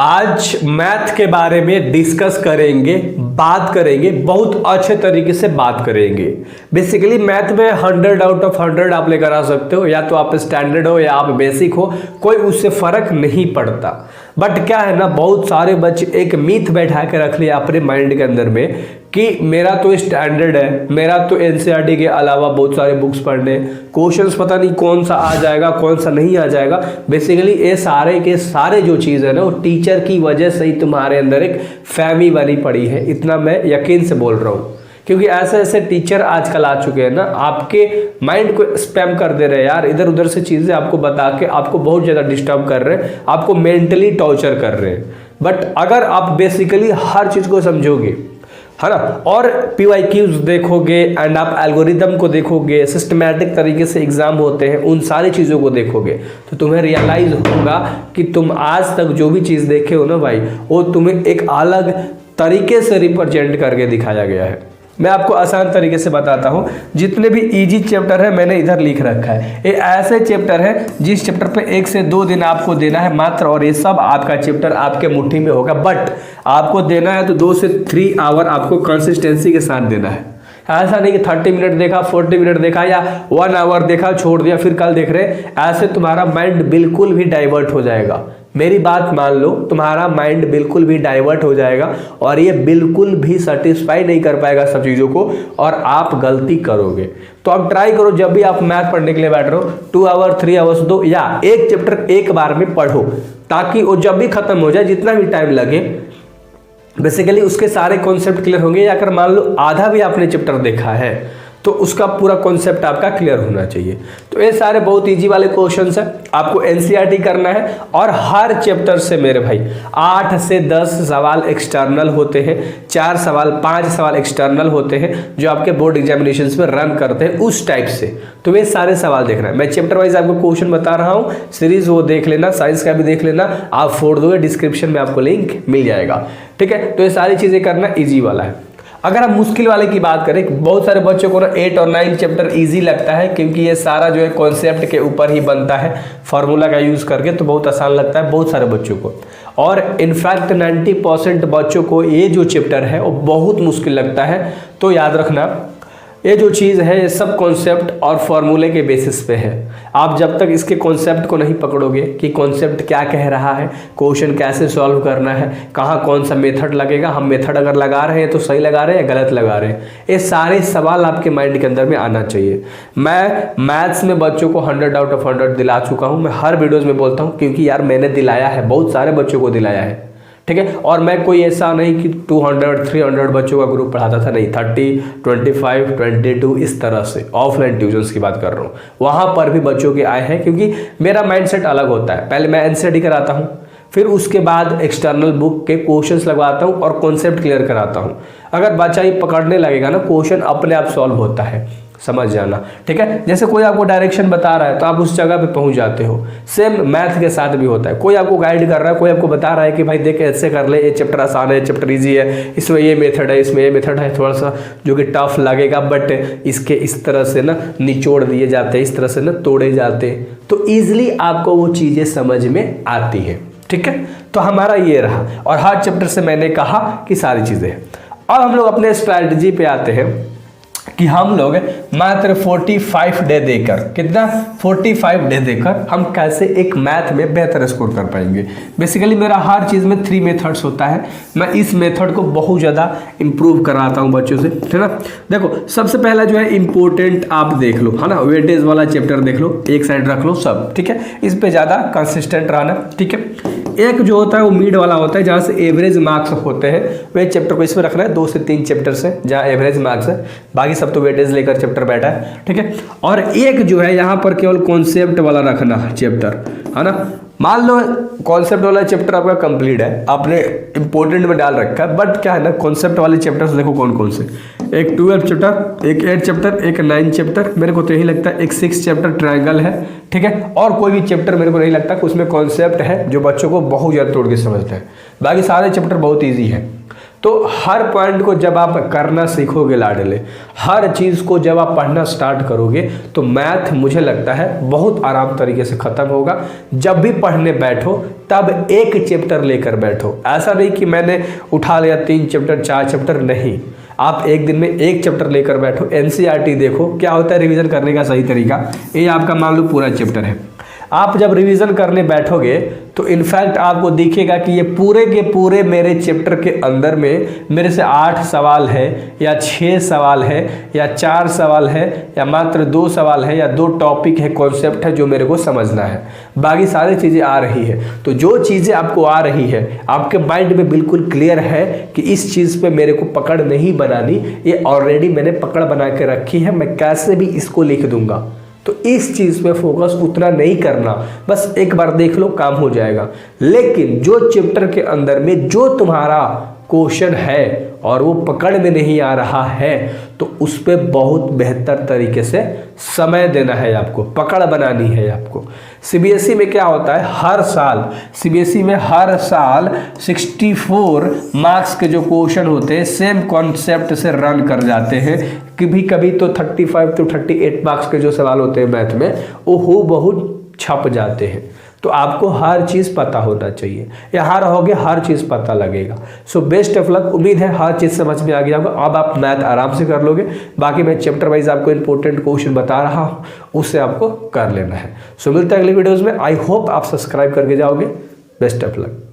आज मैथ के बारे में डिस्कस करेंगे, बात करेंगे, बहुत अच्छे तरीके से बात करेंगे। बेसिकली मैथ में 100 आउट ऑफ 100 आप लेकर आ सकते हो, या तो आप स्टैंडर्ड हो या आप बेसिक हो, कोई उससे फर्क नहीं पड़ता। बट क्या है ना, बहुत सारे बच्चे एक मीथ बैठा के रख लिया अपने माइंड के अंदर में कि मेरा तो स्टैंडर्ड है, मेरा तो एनसीईआरटी के अलावा बहुत सारे बुक्स पढ़ने, क्वेश्चंस पता नहीं कौन सा आ जाएगा कौन सा नहीं आ जाएगा। बेसिकली ये सारे के सारे जो चीज़ है ना, वो टीचर की वजह से ही तुम्हारे अंदर एक फहमी बनी पड़ी है। इतना मैं यकीन से बोल रहा हूँ, क्योंकि ऐसे ऐसे टीचर आजकल आ चुके हैं ना, आपके माइंड को स्पैम कर दे रहे हैं यार, इधर उधर से चीज़ें आपको बता के आपको बहुत ज़्यादा डिस्टर्ब कर रहे हैं, आपको मेंटली टॉर्चर कर रहे हैं। बट अगर आप बेसिकली हर चीज़ को समझोगे, है ना, और PYQs देखोगे एंड आप एल्गोरिदम को देखोगे, सिस्टमैटिक तरीके से एग्जाम होते हैं, उन सारी चीज़ों को देखोगे तो तुम्हें रियलाइज होगा कि तुम आज तक जो भी चीज़ देखे हो ना भाई, वो तुम्हें एक अलग तरीके से रिप्रेजेंट करके दिखाया गया है। मैं आपको आसान तरीके से बताता हूँ। जितने भी इजी चैप्टर है मैंने इधर लिख रखा है। ये ऐसे चैप्टर है जिस चैप्टर पे 1 से 2 दिन आपको देना है मात्र, और ये सब आपका चैप्टर आपके मुट्ठी में होगा। बट आपको देना है तो 2 से 3 आवर आपको कंसिस्टेंसी के साथ देना है। ऐसा नहीं कि 30 मिनट देखा, 40 मिनट देखा या 1 आवर देखा छोड़ दिया फिर कल देख रहे, ऐसे तुम्हारा माइंड बिल्कुल भी डाइवर्ट हो जाएगा। मेरी बात मान लो, तुम्हारा माइंड बिल्कुल भी डाइवर्ट हो जाएगा और ये बिल्कुल भी सेटिस्फाई नहीं कर पाएगा सब चीज़ों को, और आप गलती करोगे। तो आप ट्राई करो, जब भी आप मैथ पढ़ने के लिए बैठ रहे हो 2 आवर 3 आवर्स दो, या एक चैप्टर एक बार में पढ़ो, ताकि वो जब भी खत्म हो जाए, जितना भी टाइम लगे, बेसिकली उसके सारे कॉन्सेप्ट क्लियर होंगे। या अगर मान लो आधा भी आपने चैप्टर देखा है तो उसका पूरा कॉन्सेप्ट आपका क्लियर होना चाहिए। तो ये सारे बहुत इजी वाले क्वेश्चंस हैं, आपको एनसीईआरटी करना है। और हर चैप्टर से मेरे भाई 8 से 10 सवाल एक्सटर्नल होते हैं, 4 सवाल 5 सवाल एक्सटर्नल होते हैं जो आपके बोर्ड एग्जामिनेशंस में रन करते हैं उस टाइप से। तो ये सारे सवाल देखना है। मैं चैप्टर वाइज आपको क्वेश्चन बता रहा हूँ, सीरीज वो देख लेना, साइंस का भी देख लेना, आप फोड़ दोगे डिस्क्रिप्शन में आपको लिंक मिल जाएगा। ठीक है, तो ये सारी चीज़ें करना ईजी वाला है। अगर हम मुश्किल वाले की बात करें, बहुत सारे बच्चों को ना 8 और 9 चैप्टर इजी लगता है, क्योंकि ये सारा जो है कॉन्सेप्ट के ऊपर ही बनता है फार्मूला का यूज़ करके, तो बहुत आसान लगता है बहुत सारे बच्चों को। और इनफैक्ट 90% बच्चों को ये जो चैप्टर है वो बहुत मुश्किल लगता है। तो याद रखना, ये जो चीज़ है ये सब कॉन्सेप्ट और फॉर्मूले के बेसिस पे है। आप जब तक इसके कॉन्सेप्ट को नहीं पकड़ोगे कि कॉन्सेप्ट क्या कह रहा है, क्वेश्चन कैसे सॉल्व करना है, कहाँ कौन सा मेथड लगेगा, हम मेथड अगर लगा रहे हैं तो सही लगा रहे हैं या गलत लगा रहे हैं, ये सारे सवाल आपके माइंड के अंदर में आना चाहिए। मैं मैथ्स में बच्चों को 100 आउट ऑफ 100 दिला चुका हूँ। मैं हर वीडियोज़ में बोलता हूँ, क्योंकि यार मैंने दिलाया है, बहुत सारे बच्चों को दिलाया है। ठीक है, और मैं कोई ऐसा नहीं कि 200-300 बच्चों का ग्रुप पढ़ाता था, नहीं, 30, 25, 22 इस तरह से ऑफलाइन ट्यूशन्स की बात कर रहा हूँ। वहाँ पर भी बच्चों के आए हैं, क्योंकि मेरा माइंडसेट अलग होता है। पहले मैं एनसीईआरटी कराता हूँ, फिर उसके बाद एक्सटर्नल बुक के क्वेश्चंस लगवाता हूँ और कॉन्सेप्ट क्लियर कराता हूँ। अगर बच्चा ये पकड़ने लगेगा ना, क्वेश्चन अपने आप सॉल्व होता है, समझ जाना। ठीक है, जैसे कोई आपको डायरेक्शन बता रहा है तो आप उस जगह पे पहुंच जाते हो। सेम मैथ के साथ भी होता है, कोई आपको गाइड कर रहा है, कोई आपको बता रहा है कि भाई देख ऐसे कर ले, ये चैप्टर आसान है, चैप्टर इजी है, इसमें ये मेथड है, इसमें ये मेथड है, थोड़ा सा जो कि टफ लगेगा, बट इसके इस तरह से ना निचोड़ दिए जाते हैं, इस तरह से ना तोड़े जाते हैं, तो ईजिली आपको वो चीज़ें समझ में आती हैं। ठीक है, तो हमारा ये रहा, और हर चैप्टर से मैंने कहा कि सारी चीज़ें हैं। अब हम लोग अपने स्ट्रैटेजी पे आते हैं कि हम लोग मात्र 45 डे देकर, कितना 45 डे देकर हम कैसे एक मैथ में बेहतर स्कोर कर पाएंगे। बेसिकली मेरा हर चीज़ में 3 मेथड्स होता है। मैं इस मेथड को बहुत ज़्यादा इंप्रूव कराता हूँ बच्चों से। ठीक है ना, देखो सबसे पहला जो है इम्पोर्टेंट आप देख लो, है ना, वेटेज वाला चैप्टर देख लो, एक साइड रख लो सब। ठीक है, इस पे ज़्यादा कंसिस्टेंट रहना। ठीक है, एक जो होता है वो मिड वाला होता है, जहाँ से एवरेज मार्क्स होते हैं, वह चैप्टर को इसमें रखना है। 2 से 3 चैप्टर से जहाँ एवरेज मार्क्स है, बाकी सब तो वेटेज लेकर चैप्टर बैठा है। ठीक है, और एक जो है यहाँ पर केवल कॉन्सेप्ट वाला रखना चैप्टर, है ना। मान लो कॉन्सेप्ट वाला चैप्टर आपका कंप्लीट है, आपने इंपॉर्टेंट में डाल रखा है, बट क्या है ना, कॉन्सेप्ट वाले चैप्टर्स देखो कौन कौन से, एक 12 चैप्टर, एक 8 चैप्टर, एक 9 चैप्टर, मेरे को तो यही लगता है एक 6 चैप्टर ट्रायंगल है। ठीक है, और कोई भी चैप्टर मेरे को नहीं लगता कि उसमें कॉन्सेप्ट है जो बच्चों को बहुत ज़्यादा तोड़ के समझते हैं। बाकी सारे चैप्टर बहुत ईजी है। तो हर पॉइंट को जब आप करना सीखोगे लाडले, हर चीज़ को जब आप पढ़ना स्टार्ट करोगे तो मैथ मुझे लगता है बहुत आराम तरीके से ख़त्म होगा। जब भी पढ़ने बैठो तब एक चैप्टर लेकर बैठो, ऐसा नहीं कि मैंने उठा लिया 3 चैप्टर 4 चैप्टर, नहीं। आप एक दिन में एक चैप्टर लेकर बैठो, एनसीईआरटी देखो क्या होता है रिवीजन करने का सही तरीका। ये आपका मान लो पूरा चैप्टर है, आप जब रिवीजन करने बैठोगे तो इनफैक्ट आपको दिखेगा कि ये पूरे के पूरे मेरे चैप्टर के अंदर में मेरे से 8 सवाल है या 6 सवाल है या 4 सवाल है या मात्र 2 सवाल है या 2 टॉपिक है, कॉन्सेप्ट है जो मेरे को समझना है, बाकी सारी चीज़ें आ रही है। तो जो चीज़ें आपको आ रही है आपके माइंड में बिल्कुल क्लियर है कि इस चीज़ पे मेरे को पकड़ नहीं बनानी, ये ऑलरेडी मैंने पकड़ बना के रखी है, मैं कैसे भी इसको लिख दूंगा। तो इस चीज़ पे फोकस उतना नहीं करना, बस एक बार देख लो काम हो जाएगा। लेकिन जो चैप्टर के अंदर में जो तुम्हारा क्वेश्चन है और वो पकड़ में नहीं आ रहा है तो उस पर बहुत बेहतर तरीके से समय देना है आपको, पकड़ बनानी है आपको। सीबीएसई में क्या होता है, हर साल सीबीएसई में हर साल 64 मार्क्स के जो क्वेश्चन होते हैं सेम कॉन्सेप्ट से रन कर जाते हैं। कभी कभी तो 35 to 38 मार्क्स के जो सवाल होते हैं मैथ में वो हूबहू छप जाते हैं। तो आपको हर चीज़ पता होना चाहिए, यहाँ रहोगे हर चीज़ पता लगेगा। सो बेस्ट ऑफ लक, उम्मीद है हर चीज़ समझ में आ गया होगा। अब आप मैथ आराम से कर लोगे, बाकी मैं चैप्टर वाइज आपको इंपॉर्टेंट क्वेश्चन बता रहा हूँ, उससे आपको कर लेना है। सो मिलते हैं अगली वीडियोज़ में। आई होप आप सब्सक्राइब करके जाओगे। Best of luck.